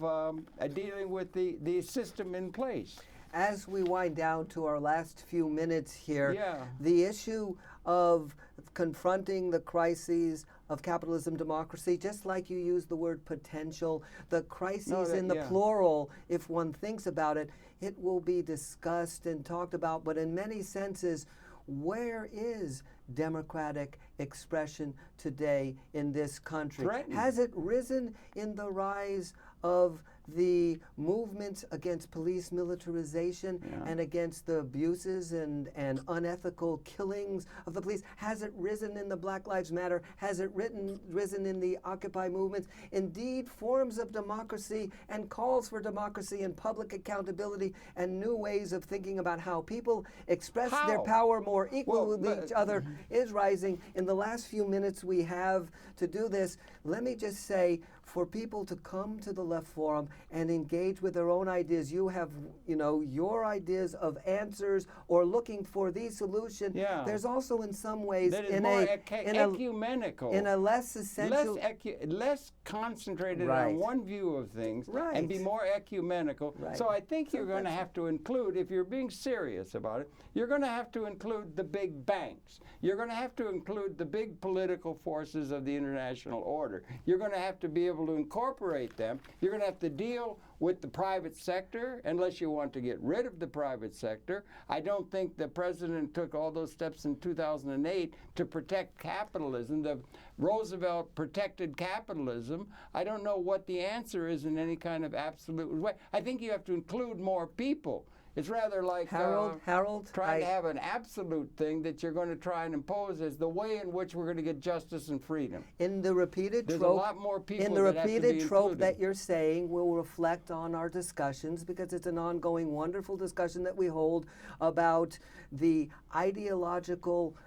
dealing with the system in place. as we wind down to our last few minutes here, Yeah. the issue of confronting the crises of capitalism, democracy, just like you used the word potential, the crises in the plural, if one thinks about it, it will be discussed and talked about, but in many senses, where is democratic expression today in this country? Threatened. Has it risen in the rise of the movements against police militarization and against the abuses and unethical killings of the police? Has it risen in the Black Lives Matter? Has it risen in the Occupy movements? Indeed, forms of democracy and calls for democracy and public accountability and new ways of thinking about how people express their power more equally with each other is rising. In the last few minutes we have to do this, let me just say, for people to come to the Left Forum and engage with their own ideas, you have, your ideas of answers or looking for the solution. Yeah. There's also, in some ways, That is in more a ecumenical, in a less essential, less concentrated Right. on one view of things, Right. and be more ecumenical. Right. So I think you're going to have to include, if you're being serious about it, you're going to have to include the big banks. You're going to have to include the big political forces of the international order. You're going to have to be able to incorporate them. You're going to have to deal with the private sector, unless you want to get rid of the private sector. I don't think the president took all those steps in 2008 to protect capitalism. The Roosevelt protected capitalism. I don't know what the answer is in any kind of absolute way. I think you have to include more people. It's rather like Harold, trying to have an absolute thing that you're going to try and impose as the way in which we're going to get justice and freedom. in the repeated There's trope, a lot more people in the that have to be repeated trope included. that you're saying will reflect on our discussions, because it's an ongoing, wonderful discussion that we hold about the ideological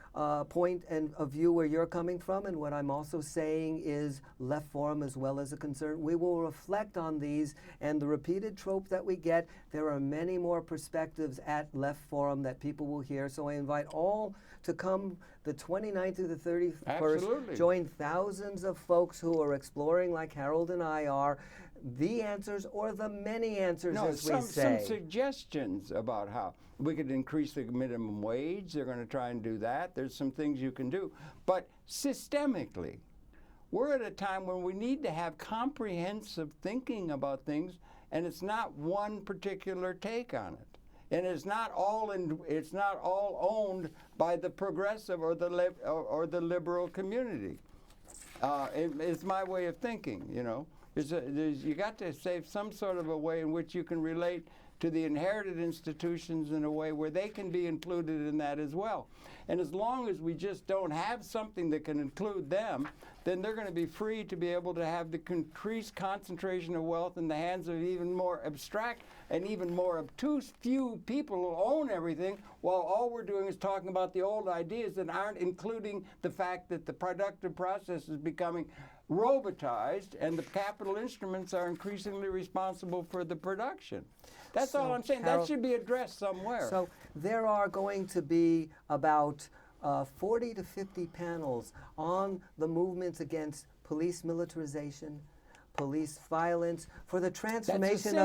point and of view where you're coming from, and what I'm also saying is Left Forum as well as a concern. We will reflect on these and the repeated trope that we get. There are many more perspectives at Left Forum that people will hear, so I invite all to come the 29th through the 31st. Absolutely. Join thousands of folks who are exploring, like Harold and I are, the answers or the many answers, as we say. Some suggestions about how we could increase the minimum wage. They're going to try and do that. There's some things you can do. But systemically, we're at a time when we need to have comprehensive thinking about things, and it's not one particular take on it. And it's not all owned by the progressive or the liberal community. It's my way of thinking, you got to save some sort of a way in which you can relate to the inherited institutions in a way where they can be included in that as well. And as long as we just don't have something that can include them, then they're going to be free to be able to have the increased concentration of wealth in the hands of even more abstract and even more obtuse few people who own everything, while all we're doing is talking about the old ideas that aren't including the fact that the productive process is becoming robotized and the capital instruments are increasingly responsible for the production. That's all I'm saying. Harold, that should be addressed somewhere. So there are going to be about 40 to 50 panels on the movements against police militarization, police violence, for the transformation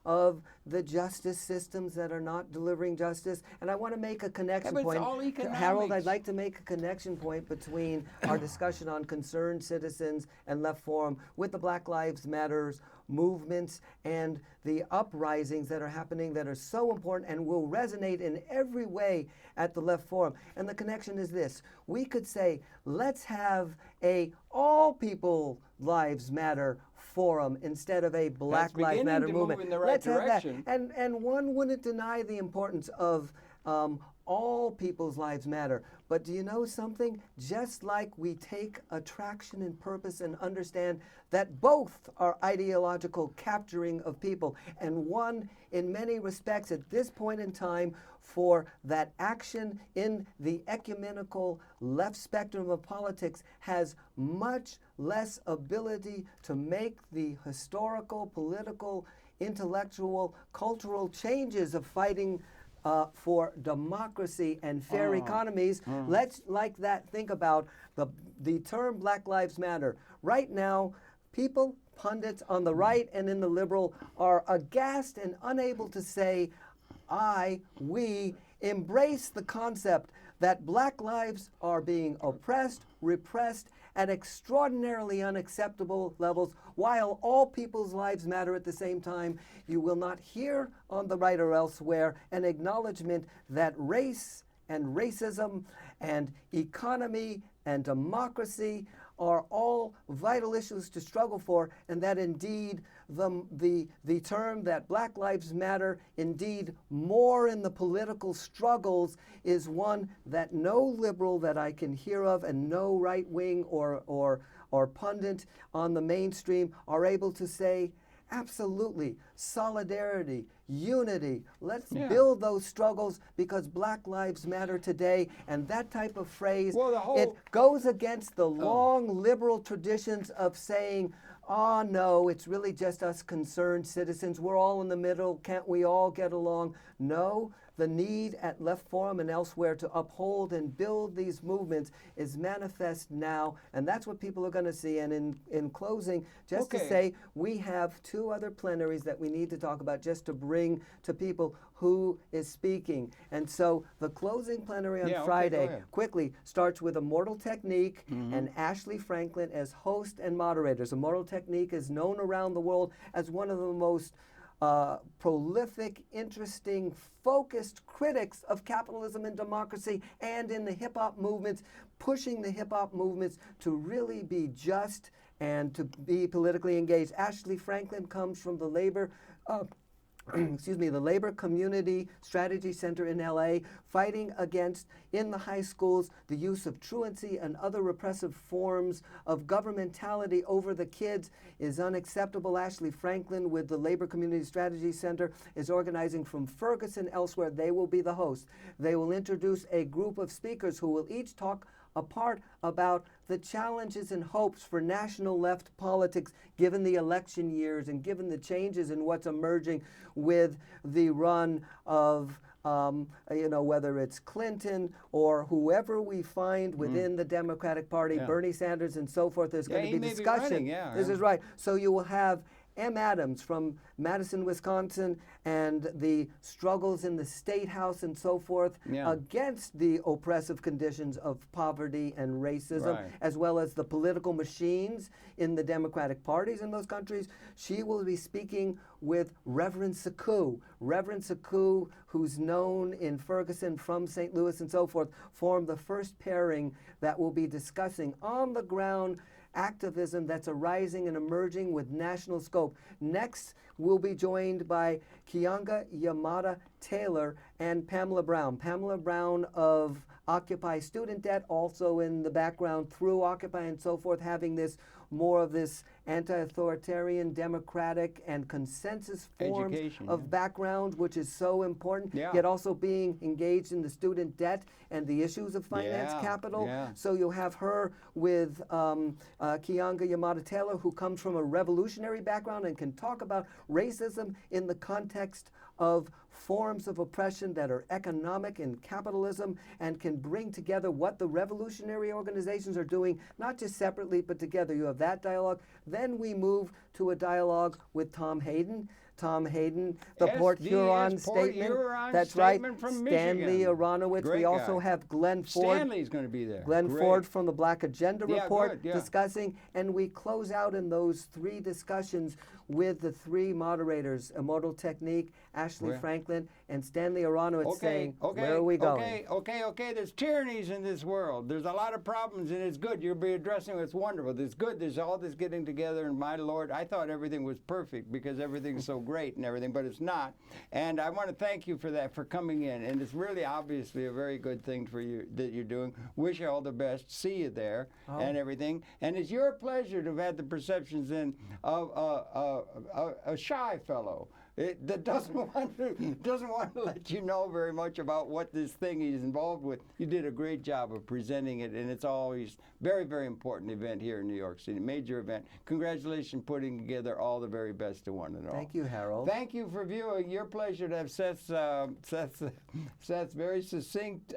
of the justice systems that are not delivering justice. And I want to make a connection but it's point. all economics. Harold, I'd like to make a connection point between our discussion on concerned citizens and Left Forum with the Black Lives Matters movements and the uprisings that are happening that are so important and will resonate in every way at the Left Forum. And the connection is this. We could say, let's have a all people lives matter forum instead of a Black Lives Matter movement. Move in the right let's direction. have that. And one wouldn't deny the importance of all people's lives matter. But do you know something? Just like we take attraction and purpose and understand that both are ideological capturing of people, and one, in many respects, at this point in time, for that action in the ecumenical left spectrum of politics has much less ability to make the historical, political, intellectual, cultural changes of fighting for democracy and fair economies. Let's, like that, think about the term Black Lives Matter. Right now, people pundits on the right and in the liberal are aghast and unable to say, we embrace the concept that black lives are being oppressed, repressed at extraordinarily unacceptable levels, while all people's lives matter at the same time. You will not hear on the right or elsewhere an acknowledgement that race and racism and economy and democracy are all vital issues to struggle for, and that indeed the term that Black Lives Matter, indeed more in the political struggles, is one that no liberal that I can hear of and no right wing or pundit on the mainstream are able to say, absolutely, solidarity, unity, let's build those struggles because Black Lives Matter today. And that type of phrase, it goes against the long liberal traditions of saying, no, it's really just us concerned citizens. We're all in the middle. Can't we all get along? No. The need at Left Forum and elsewhere to uphold and build these movements is manifest now, and that's what people are going to see. And in closing, just to say, we have 2 other plenaries that we need to talk about just to bring to people who is speaking. And so the closing plenary on Friday quickly starts with Immortal Technique and Ashley Franklin as host and moderators. Immortal Technique is known around the world as one of the most prolific, interesting, focused critics of capitalism and democracy, and in the hip-hop movements, pushing the hip-hop movements to really be just and to be politically engaged. Ashley Franklin comes from the labor the Labor Community Strategy Center in LA, fighting against, in the high schools, the use of truancy and other repressive forms of governmentality over the kids is unacceptable. Ashley Franklin with the Labor Community Strategy Center is organizing from Ferguson elsewhere. They will be the hosts. They will introduce a group of speakers who will each talk apart about the challenges and hopes for national left politics given the election years and given the changes in what's emerging with the run of whether it's Clinton or whoever we find within the Democratic Party, Bernie Sanders and so forth. There's going to be discussion. This is right. So you will have M. Adams from Madison, Wisconsin, and the struggles in the State House and so forth against the oppressive conditions of poverty and racism, as well as the political machines in the Democratic parties in those countries. She will be speaking with Reverend Sekou. Reverend Sekou, who's known in Ferguson from St. Louis and so forth, formed the first pairing that will be discussing on the ground activism that's arising and emerging with national scope. Next, we'll be joined by Kianga Yamada Taylor and Pamela Brown. Pamela Brown of Occupy Student Debt, also in the background through Occupy and so forth, having this more of this anti-authoritarian, democratic, and consensus forms of background, which is so important, yet also being engaged in the student debt and the issues of finance capital. So you'll have her with Kianga Yamada Taylor, who comes from a revolutionary background and can talk about racism in the context of forms of oppression that are economic and capitalism, and can bring together what the revolutionary organizations are doing, not just separately, but together. You have that dialogue. Then we move to a dialogue with Tom Hayden. Tom Hayden, the Port Huron statement. That's right. From Stanley Michigan. Aronowitz. Great we also guy. have Glenn Ford. Stanley's going to be there. Glenn Ford from the Black Agenda Report good, discussing, and we close out in those 3 discussions with the 3 moderators, Immortal Technique, Ashley Franklin, and Stanley Aronowitz saying, where are we going? Okay, there's tyrannies in this world. There's a lot of problems, and it's good. You'll be addressing what's wonderful. It's good. There's all this getting together, and my Lord, I thought everything was perfect because everything's so great and everything, but it's not. And I want to thank you for that, for coming in. And it's really obviously a very good thing for you that you're doing. Wish you all the best. See you there and everything. And it's your pleasure to have had the perceptions in of a shy fellow that doesn't want to let you know very much about what this thing he's involved with. You did a great job of presenting it, and it's always very, very important event here in New York City, major event. Congratulations putting together all the very best to one and all. Thank you, Harold. Thank you for viewing. Your pleasure to have Seth's very succinct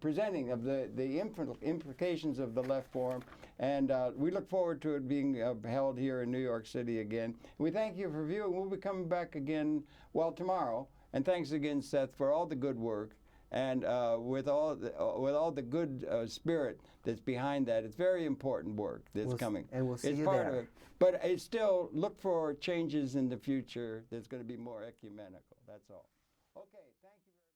presenting of the implications of the Left Forum And we look forward to it being held here in New York City again. We thank you for viewing. We'll be coming back again, well, tomorrow. And thanks again, Seth, for all the good work. And with all the good spirit that's behind that. It's very important work that's coming. And we'll see it's you part there. of it. But it's still, look for changes in the future that's going to be more ecumenical. That's all. Okay, thank you very much.